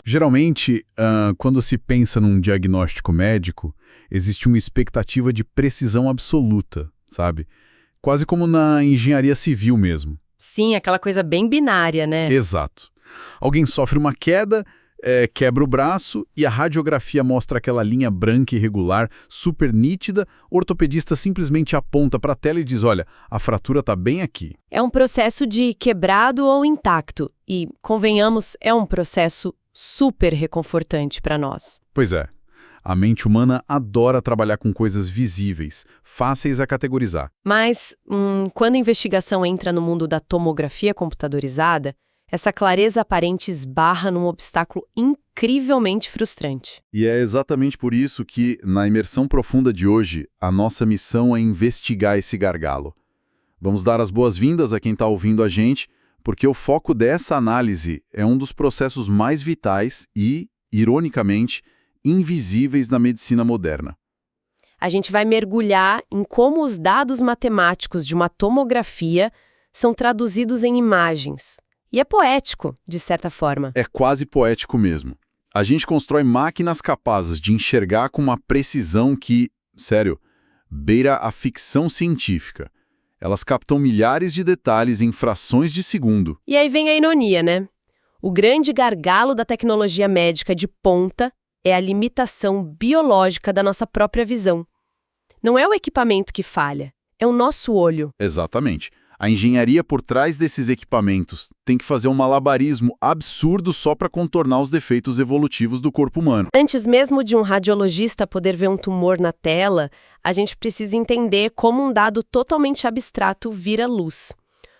Geralmente, quando se pensa num diagnóstico médico, existe uma expectativa de precisão absoluta, sabe? Quase como na engenharia civil mesmo. Sim, aquela coisa bem binária, né? Exato. Alguém sofre uma queda, quebra o braço e a radiografia mostra aquela linha branca irregular, super nítida, o ortopedista simplesmente aponta para a tela e diz, olha, a fratura está bem aqui. É um processo de quebrado ou intacto e, convenhamos, é um processo super reconfortante para nós. Pois é. A mente humana adora trabalhar com coisas visíveis, fáceis a categorizar. Mas, quando a investigação entra no mundo da tomografia computadorizada, essa clareza aparente esbarra num obstáculo incrivelmente frustrante. E é exatamente por isso que, na imersão profunda de hoje, a nossa missão é investigar esse gargalo. Vamos dar as boas-vindas a quem está ouvindo a gente, porque o foco dessa análise é um dos processos mais vitais e, ironicamente, invisíveis na medicina moderna. A gente vai mergulhar em como os dados matemáticos de uma tomografia são traduzidos em imagens. E é poético, de certa forma. É quase poético mesmo. A gente constrói máquinas capazes de enxergar com uma precisão que, sério, beira a ficção científica. Elas captam milhares de detalhes em frações de segundo. E aí vem a ironia, né? O grande gargalo da tecnologia médica de ponta é a limitação biológica da nossa própria visão. Não é o equipamento que falha, é o nosso olho. Exatamente. A engenharia por trás desses equipamentos tem que fazer um malabarismo absurdo só para contornar os defeitos evolutivos do corpo humano. Antes mesmo de um radiologista poder ver um tumor na tela, a gente precisa entender como um dado totalmente abstrato vira luz.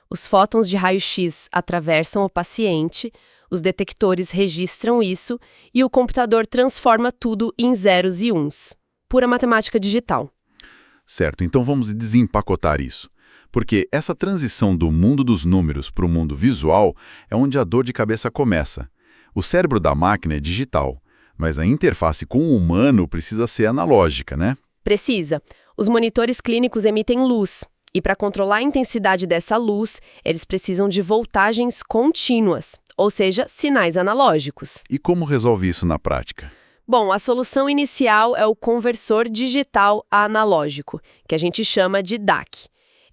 Os fótons de raio-x atravessam o paciente, os detectores registram isso e o computador transforma tudo em zeros e uns. Pura matemática digital. Certo, então vamos desempacotar isso. Porque essa transição do mundo dos números para o mundo visual é onde a dor de cabeça começa. O cérebro da máquina é digital, mas a interface com o humano precisa ser analógica, né? Precisa. Os monitores clínicos emitem luz. E para controlar a intensidade dessa luz, eles precisam de voltagens contínuas, ou seja, sinais analógicos. E como resolve isso na prática? Bom, a solução inicial é o conversor digital a analógico, que a gente chama de DAC.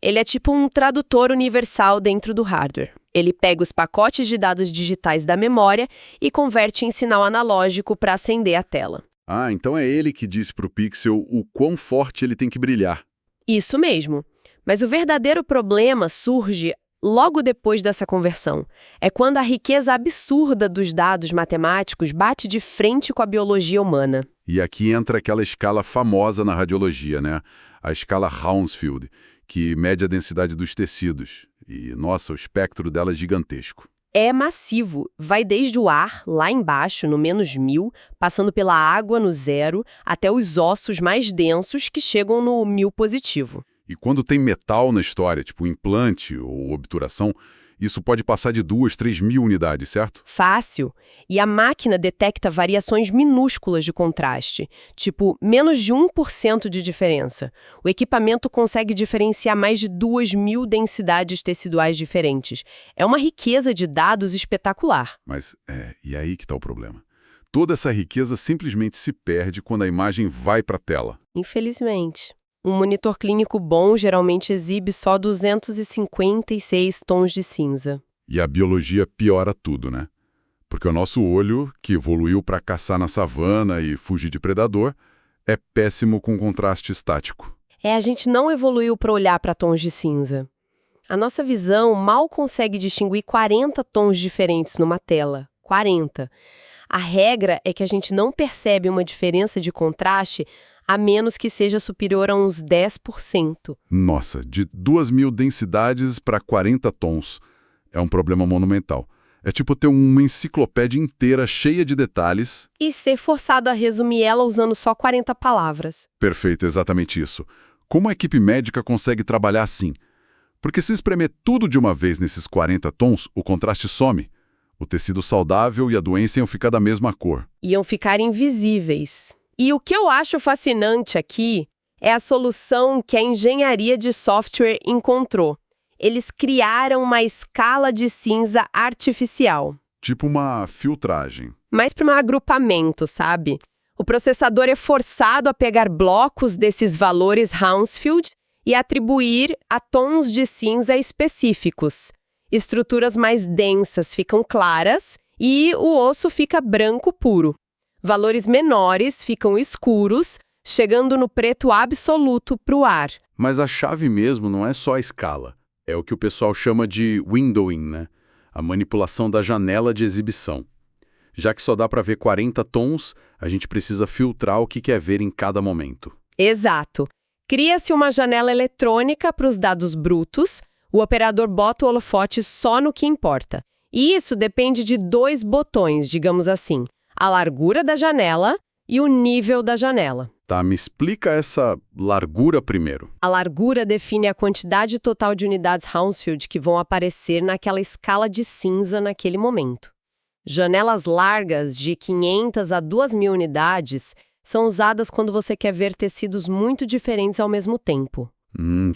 Ele é tipo um tradutor universal dentro do hardware. Ele pega os pacotes de dados digitais da memória e converte em sinal analógico para acender a tela. Ah, então é ele que diz para o pixel o quão forte ele tem que brilhar. Isso mesmo. Mas o verdadeiro problema surge logo depois dessa conversão. É quando a riqueza absurda dos dados matemáticos bate de frente com a biologia humana. E aqui entra aquela escala famosa na radiologia, né? A escala Hounsfield, que mede a densidade dos tecidos. E, nossa, o espectro dela é gigantesco. É massivo. Vai desde o ar, lá embaixo, no -1000, passando pela água, no 0, até os ossos mais densos, que chegam no 1000 positivo. E quando tem metal na história, tipo implante ou obturação, isso pode passar de 2, 3 mil unidades, certo? Fácil. E a máquina detecta variações minúsculas de contraste, tipo menos de 1% de diferença. O equipamento consegue diferenciar mais de 2.000 densidades teciduais diferentes. É uma riqueza de dados espetacular. Mas, e aí que está o problema. Toda essa riqueza simplesmente se perde quando a imagem vai para a tela. Infelizmente. Um monitor clínico bom geralmente exibe só 256 tons de cinza. E a biologia piora tudo, né? Porque o nosso olho, que evoluiu para caçar na savana e fugir de predador, é péssimo com contraste estático. A gente não evoluiu para olhar para tons de cinza. A nossa visão mal consegue distinguir 40 tons diferentes numa tela. 40. A regra é que a gente não percebe uma diferença de contraste a menos que seja superior a uns 10%. Nossa, de 2.000 densidades para 40 tons. É um problema monumental. É tipo ter uma enciclopédia inteira cheia de detalhes... E ser forçado a resumir ela usando só 40 palavras. Perfeito, exatamente isso. Como a equipe médica consegue trabalhar assim? Porque se espremer tudo de uma vez nesses 40 tons, o contraste some. O tecido saudável e a doença iam ficar da mesma cor. Iam ficar invisíveis. E o que eu acho fascinante aqui é a solução que a engenharia de software encontrou. Eles criaram uma escala de cinza artificial. Tipo uma filtragem. Mais para um agrupamento, sabe? O processador é forçado a pegar blocos desses valores Hounsfield e atribuir a tons de cinza específicos. Estruturas mais densas ficam claras e o osso fica branco puro. Valores menores ficam escuros, chegando no preto absoluto para o ar. Mas a chave mesmo não é só a escala. É o que o pessoal chama de windowing, né? A manipulação da janela de exibição. Já que só dá para ver 40 tons, a gente precisa filtrar o que quer ver em cada momento. Exato. Cria-se uma janela eletrônica para os dados brutos, o operador bota o holofote só no que importa. E isso depende de 2 botões, digamos assim, a largura da janela e o nível da janela. Tá, me explica essa largura primeiro. A largura define a quantidade total de unidades Hounsfield que vão aparecer naquela escala de cinza naquele momento. Janelas largas de 500 a 2.000 unidades são usadas quando você quer ver tecidos muito diferentes ao mesmo tempo.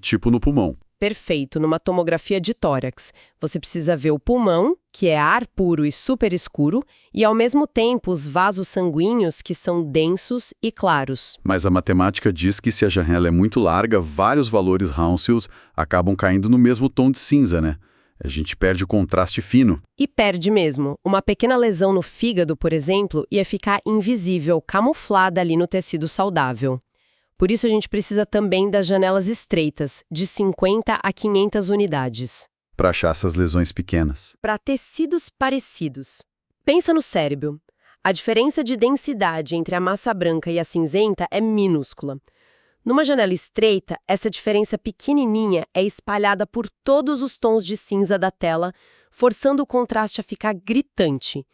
Tipo no pulmão. Perfeito, numa tomografia de tórax. Você precisa ver o pulmão, que é ar puro e super escuro, e ao mesmo tempo os vasos sanguíneos, que são densos e claros. Mas a matemática diz que se a janela é muito larga, vários valores Hounsfield acabam caindo no mesmo tom de cinza, né? A gente perde o contraste fino. E perde mesmo. Uma pequena lesão no fígado, por exemplo, ia ficar invisível, camuflada ali no tecido saudável. Por isso a gente precisa também das janelas estreitas, de 50 a 500 unidades. Para achar essas lesões pequenas. Para tecidos parecidos. Pensa no cérebro. A diferença de densidade entre a massa branca e a cinzenta é minúscula. Numa janela estreita, essa diferença pequenininha é espalhada por todos os tons de cinza da tela, forçando o contraste a ficar gritante.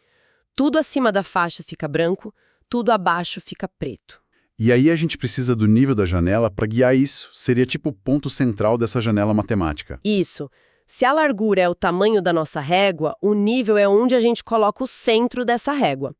Tudo acima da faixa fica branco, tudo abaixo fica preto. E aí a gente precisa do nível da janela para guiar isso. Seria tipo o ponto central dessa janela matemática. Isso. Se a largura é o tamanho da nossa régua, o nível é onde a gente coloca o centro dessa régua.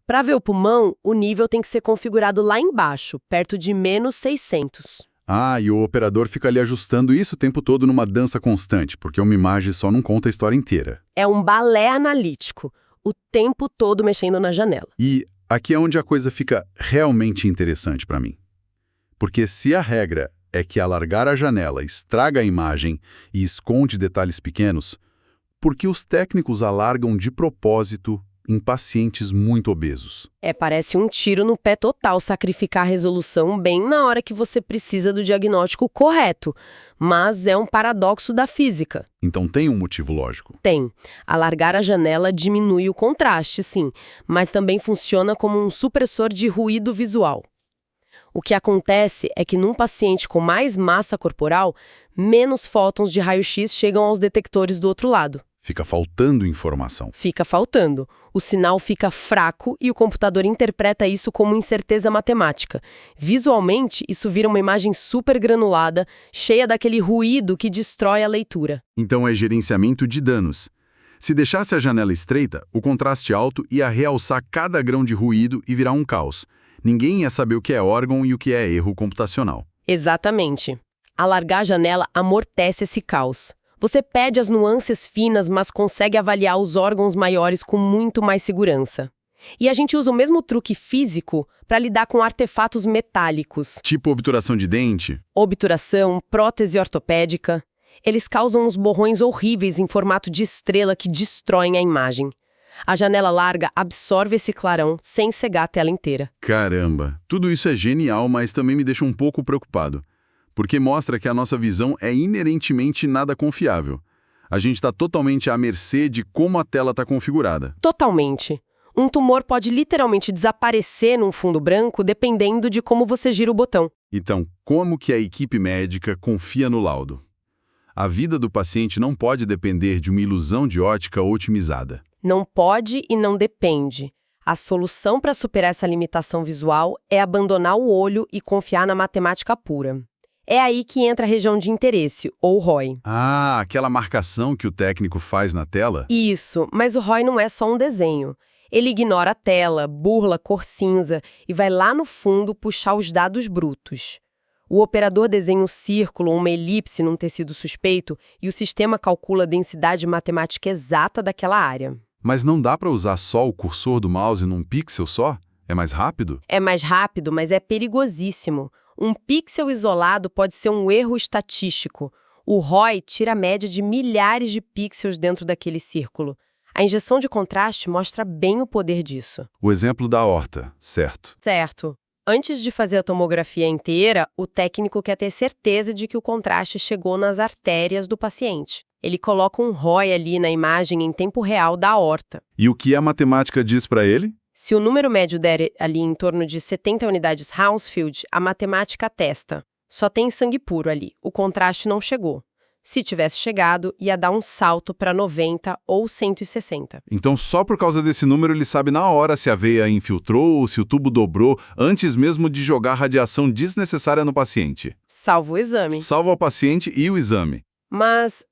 Para ver o pulmão, o nível tem que ser configurado lá embaixo, perto de menos 600. Ah, e o operador fica ali ajustando isso o tempo todo numa dança constante, porque uma imagem só não conta a história inteira. É um balé analítico, o tempo todo mexendo na janela. E aqui é onde a coisa fica realmente interessante para mim. Porque se a regra é que alargar a janela estraga a imagem e esconde detalhes pequenos, por que os técnicos alargam de propósito em pacientes muito obesos? Parece um tiro no pé total sacrificar a resolução bem na hora que você precisa do diagnóstico correto, mas é um paradoxo da física. Então tem um motivo lógico. Tem. Alargar a janela diminui o contraste, sim, mas também funciona como um supressor de ruído visual. O que acontece é que num paciente com mais massa corporal, menos fótons de raio-x chegam aos detectores do outro lado. Fica faltando informação. Fica faltando. O sinal fica fraco e o computador interpreta isso como incerteza matemática. Visualmente, isso vira uma imagem super granulada, cheia daquele ruído que destrói a leitura. Então é gerenciamento de danos. Se deixasse a janela estreita, o contraste alto ia realçar cada grão de ruído e virar um caos. Ninguém ia saber o que é órgão e o que é erro computacional. Exatamente. Alargar a janela amortece esse caos. Você perde as nuances finas, mas consegue avaliar os órgãos maiores com muito mais segurança. E a gente usa o mesmo truque físico para lidar com artefatos metálicos. Tipo obturação de dente? Obturação, prótese ortopédica. Eles causam uns borrões horríveis em formato de estrela que destroem a imagem. A janela larga absorve esse clarão sem cegar a tela inteira. Caramba, tudo isso é genial, mas também me deixa um pouco preocupado. Porque mostra que a nossa visão é inerentemente nada confiável. A gente está totalmente à mercê de como a tela está configurada. Totalmente. Um tumor pode literalmente desaparecer num fundo branco dependendo de como você gira o botão. Então, como que a equipe médica confia no laudo? A vida do paciente não pode depender de uma ilusão de ótica otimizada. Não pode e não depende. A solução para superar essa limitação visual é abandonar o olho e confiar na matemática pura. É aí que entra a região de interesse, ou ROI. Ah, aquela marcação que o técnico faz na tela? Isso, mas o ROI não é só um desenho. Ele ignora a tela, burla a cor cinza e vai lá no fundo puxar os dados brutos. O operador desenha um círculo ou uma elipse num tecido suspeito e o sistema calcula a densidade matemática exata daquela área. Mas não dá para usar só o cursor do mouse num pixel só? É mais rápido? É mais rápido, mas é perigosíssimo. Um pixel isolado pode ser um erro estatístico. O ROI tira a média de milhares de pixels dentro daquele círculo. A injeção de contraste mostra bem o poder disso. O exemplo da horta, certo. Certo. Antes de fazer a tomografia inteira, o técnico quer ter certeza de que o contraste chegou nas artérias do paciente. Ele coloca um ROI ali na imagem em tempo real da horta. E o que a matemática diz para ele? Se o número médio der ali em torno de 70 unidades Hounsfield, a matemática atesta. Só tem sangue puro ali, o contraste não chegou. Se tivesse chegado, ia dar um salto para 90 ou 160. Então, só por causa desse número, ele sabe na hora se a veia infiltrou ou se o tubo dobrou, antes mesmo de jogar radiação desnecessária no paciente. Salvo o exame. Salva o paciente e o exame. Mas,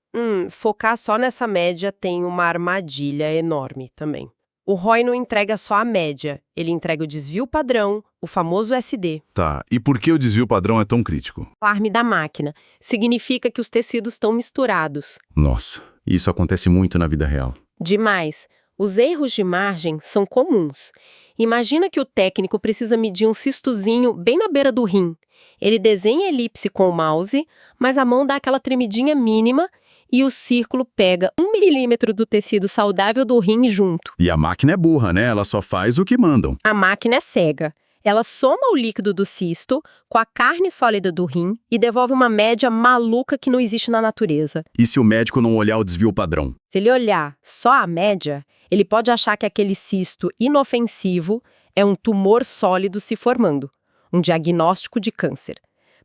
focar só nessa média tem uma armadilha enorme também. O ROI não entrega só a média, ele entrega o desvio padrão, o famoso SD. Tá, e por que o desvio padrão é tão crítico? Alarme da máquina. Significa que os tecidos estão misturados. Nossa, isso acontece muito na vida real. Demais. Os erros de margem são comuns. Imagina que o técnico precisa medir um cistozinho bem na beira do rim. Ele desenha a elipse com o mouse, mas a mão dá aquela tremidinha mínima e o círculo pega 1 milímetro do tecido saudável do rim junto. E a máquina é burra, né? Ela só faz o que mandam. A máquina é cega. Ela soma o líquido do cisto com a carne sólida do rim e devolve uma média maluca que não existe na natureza. E se o médico não olhar o desvio padrão? Se ele olhar só a média, ele pode achar que aquele cisto inofensivo é um tumor sólido se formando, um diagnóstico de câncer.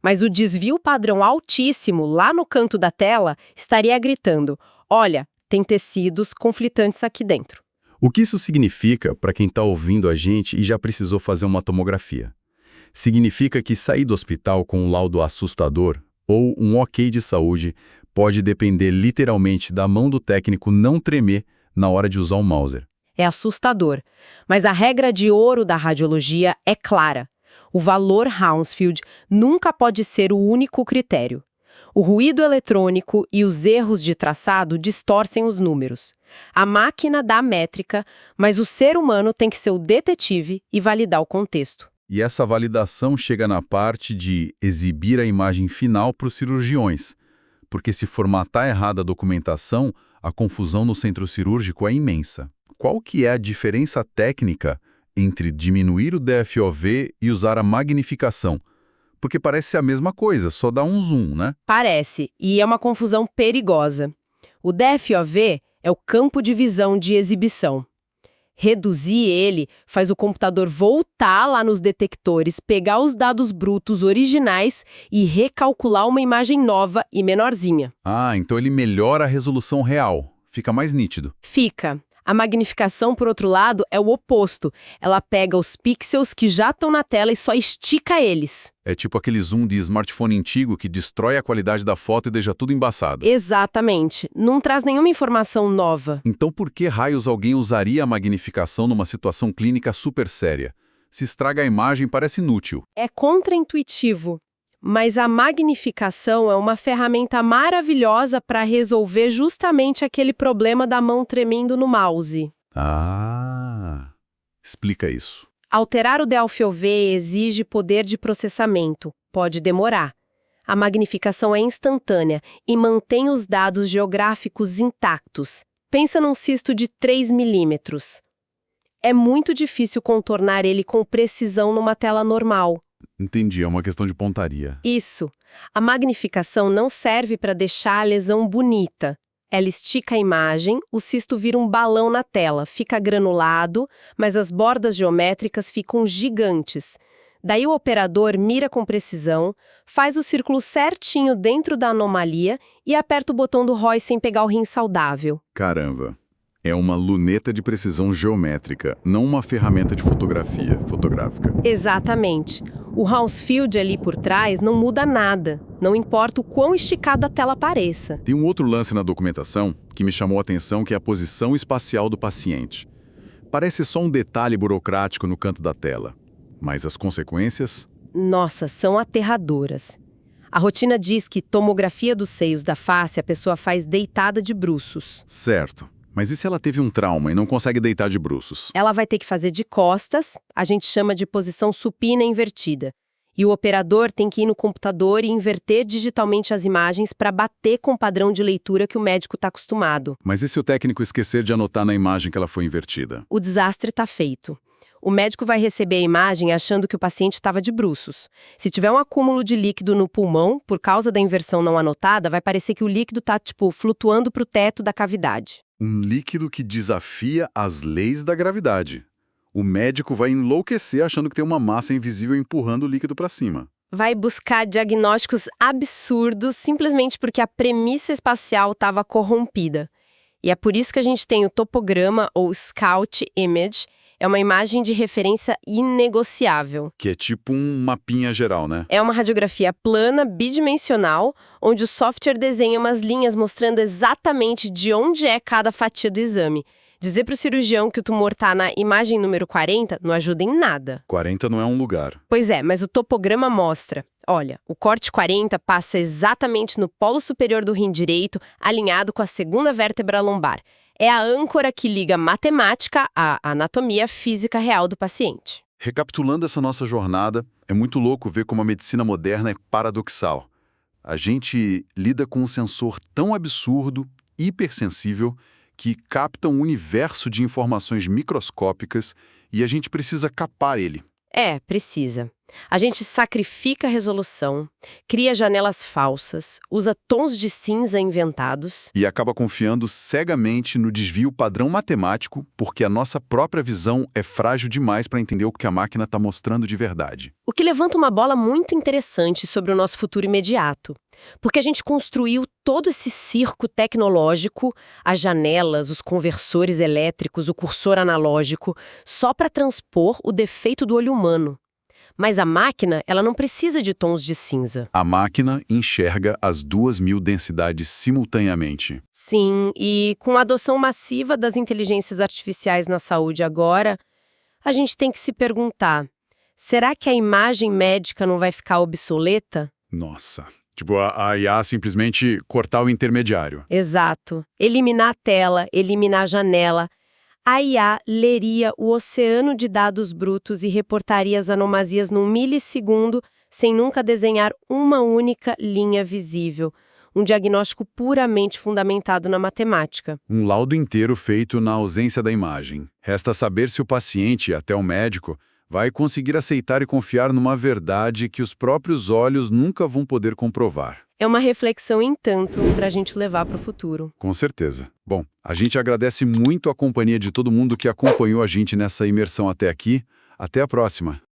Mas o desvio padrão altíssimo lá no canto da tela estaria gritando: olha, tem tecidos conflitantes aqui dentro. O que isso significa para quem está ouvindo a gente e já precisou fazer uma tomografia? Significa que sair do hospital com um laudo assustador ou um ok de saúde pode depender literalmente da mão do técnico não tremer na hora de usar o mouse. É assustador, mas a regra de ouro da radiologia é clara. O valor Hounsfield nunca pode ser o único critério. O ruído eletrônico e os erros de traçado distorcem os números. A máquina dá a métrica, mas o ser humano tem que ser o detetive e validar o contexto. E essa validação chega na parte de exibir a imagem final para os cirurgiões, porque se formatar errada a documentação, a confusão no centro cirúrgico é imensa. Qual que é a diferença técnica entre diminuir o DFOV e usar a magnificação? Porque parece ser a mesma coisa, só dá um zoom, né? Parece, e é uma confusão perigosa. O DFOV é o campo de visão de exibição. Reduzir ele faz o computador voltar lá nos detectores, pegar os dados brutos originais e recalcular uma imagem nova e menorzinha. Ah, então ele melhora a resolução real, fica mais nítido. Fica. A magnificação, por outro lado, é o oposto. Ela pega os pixels que já estão na tela e só estica eles. É tipo aquele zoom de smartphone antigo que destrói a qualidade da foto e deixa tudo embaçado. Exatamente. Não traz nenhuma informação nova. Então por que raios alguém usaria a magnificação numa situação clínica super séria? Se estraga a imagem, parece inútil. É contraintuitivo. Mas a magnificação é uma ferramenta maravilhosa para resolver justamente aquele problema da mão tremendo no mouse. Ah, explica isso. Alterar o DFOV exige poder de processamento. Pode demorar. A magnificação é instantânea e mantém os dados geográficos intactos. Pensa num cisto de 3 milímetros. É muito difícil contornar ele com precisão numa tela normal. Entendi, é uma questão de pontaria. Isso. A magnificação não serve para deixar a lesão bonita. Ela estica a imagem, o cisto vira um balão na tela, fica granulado, mas as bordas geométricas ficam gigantes. Daí o operador mira com precisão, faz o círculo certinho dentro da anomalia e aperta o botão do ROI sem pegar o rim saudável. Caramba, é uma luneta de precisão geométrica, não uma ferramenta de fotografia fotográfica. Exatamente. O Hounsfield ali por trás não muda nada, não importa o quão esticada a tela pareça. Tem um outro lance na documentação que me chamou a atenção, que é a posição espacial do paciente. Parece só um detalhe burocrático no canto da tela, mas as consequências... Nossa, são aterradoras. A rotina diz que tomografia dos seios da face a pessoa faz deitada de bruços. Certo, Mas e se ela teve um trauma e não consegue deitar de bruços? Ela vai ter que fazer de costas, a gente chama de posição supina invertida. E o operador tem que ir no computador e inverter digitalmente as imagens para bater com o padrão de leitura que o médico está acostumado. Mas e se o técnico esquecer de anotar na imagem que ela foi invertida? O desastre está feito. O médico vai receber a imagem achando que o paciente estava de bruços. Se tiver um acúmulo de líquido no pulmão, por causa da inversão não anotada, vai parecer que o líquido está, flutuando para o teto da cavidade. Um líquido que desafia as leis da gravidade. O médico vai enlouquecer achando que tem uma massa invisível empurrando o líquido para cima. Vai buscar diagnósticos absurdos simplesmente porque a premissa espacial estava corrompida. E é por isso que a gente tem o topograma ou Scout Image, é uma imagem de referência inegociável. Que é tipo um mapinha geral, né? É uma radiografia plana, bidimensional, onde o software desenha umas linhas mostrando exatamente de onde é cada fatia do exame. Dizer para o cirurgião que o tumor está na imagem número 40 não ajuda em nada. 40 não é um lugar. Pois é, mas o topograma mostra. Olha, o corte 40 passa exatamente no polo superior do rim direito, alinhado com a segunda vértebra lombar. É a âncora que liga a matemática à anatomia física real do paciente. Recapitulando essa nossa jornada, é muito louco ver como a medicina moderna é paradoxal. A gente lida com um sensor tão absurdo, hipersensível, que capta um universo de informações microscópicas e a gente precisa capar ele. É, precisa. A gente sacrifica a resolução, cria janelas falsas, usa tons de cinza inventados. E acaba confiando cegamente no desvio padrão matemático, porque a nossa própria visão é frágil demais para entender o que a máquina está mostrando de verdade. O que levanta uma bola muito interessante sobre o nosso futuro imediato. Porque a gente construiu todo esse circo tecnológico, as janelas, os conversores elétricos, o cursor analógico, só para transpor o defeito do olho humano. Mas a máquina, ela não precisa de tons de cinza. A máquina enxerga as 2.000 densidades simultaneamente. Sim, e com a adoção massiva das inteligências artificiais na saúde agora, a gente tem que se perguntar, será que a imagem médica não vai ficar obsoleta? Nossa, tipo a IA simplesmente cortar o intermediário. Exato. Eliminar a tela, eliminar a janela. A IA leria o oceano de dados brutos e reportaria as anomalias num milissegundo, sem nunca desenhar uma única linha visível. Um diagnóstico puramente fundamentado na matemática. Um laudo inteiro feito na ausência da imagem. Resta saber se o paciente, até o médico, vai conseguir aceitar e confiar numa verdade que os próprios olhos nunca vão poder comprovar. É uma reflexão em tanto para a gente levar para o futuro. Com certeza. Bom, a gente agradece muito a companhia de todo mundo que acompanhou a gente nessa imersão até aqui. Até a próxima!